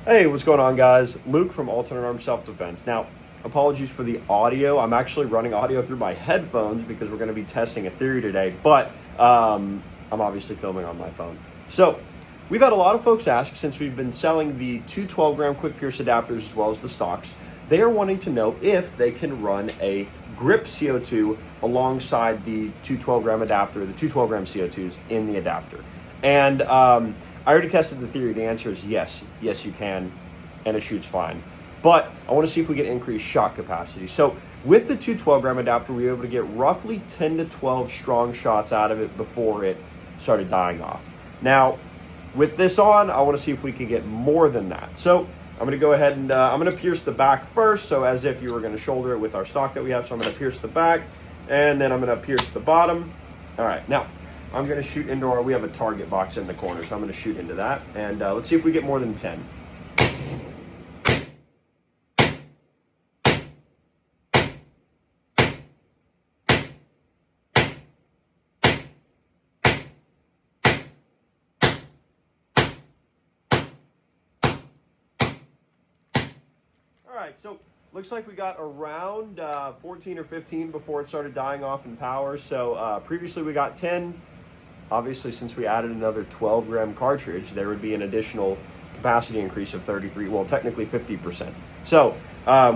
Hey, what's going on, guys? Luke from Alternate Arm Self-Defense. Now, apologies for the audio. I'm actually running audio through my headphones because we're going to be testing a theory today, but I'm obviously filming on my phone. So, we've had a lot of folks ask, since we've been selling the two 12-gram quick pierce adapters as well as the stocks, they are wanting to know if they can run a grip CO2 alongside the two 12-gram adapter, the two 12-gram CO2s in the adapter. And I already tested the theory. The answer is yes. Yes, you can, and it shoots fine. But I want to see if we get increased shot capacity. So with the two 12-gram adapter, we were able to get roughly 10 to 12 strong shots out of it before it started dying off. Now, with this on, I want to see if we can get more than that. So I'm going to go ahead and I'm going to pierce the back first, so as if you were going to shoulder it with our stock that we have. So I'm going to pierce the back, and then I'm going to pierce the bottom. All right, now I'm going to shoot into we have a target box in the corner, so I'm going to shoot into that, and let's see if we get more than 10. All right, so looks like we got around 14 or 15 before it started dying off in power. So previously we got 10. Obviously, since we added another 12-gram cartridge, there would be an additional capacity increase of 33, well, technically 50%. So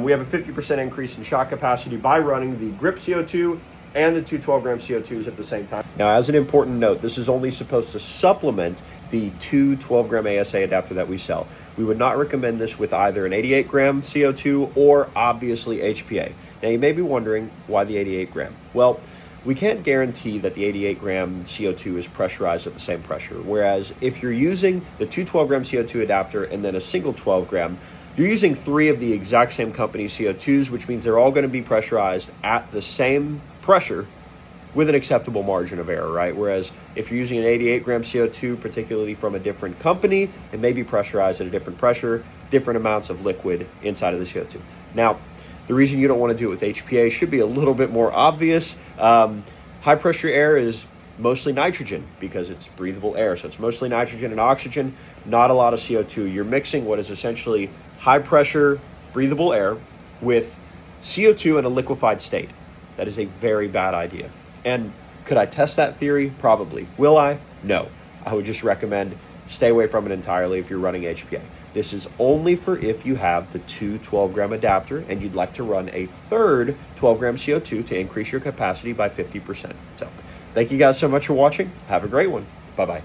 we have a 50% increase in shot capacity by running the grip CO2 and the two 12-gram CO2s at the same time. Now, as an important note, this is only supposed to supplement the two 12-gram ASA adapter that we sell. We would not recommend this with either an 88-gram CO2 or obviously HPA. Now, you may be wondering why the 88-gram. Well, we can't guarantee that the 88-gram CO2 is pressurized at the same pressure, whereas if you're using the two 12-gram CO2 adapter and then a single 12-gram, you're using 3 of the exact same company CO2s, which means they're all going to be pressurized at the same pressure with an acceptable margin of error, right? Whereas if you're using an 88-gram CO2, particularly from a different company, it may be pressurized at a different pressure, different amounts of liquid inside of the CO2. Now, the reason you don't want to do it with HPA should be a little bit more obvious. High pressure air is mostly nitrogen because it's breathable air. So it's mostly nitrogen and oxygen, not a lot of CO2. You're mixing what is essentially high pressure breathable air with CO2 in a liquefied state. That is a very bad idea. And could I test that theory? Probably. Will I? No. I would just recommend stay away from it entirely if you're running HPA. This is only for if you have the two 12-gram adapter and you'd like to run a third 12-gram CO2 to increase your capacity by 50%. So thank you guys so much for watching. Have a great one. Bye-bye.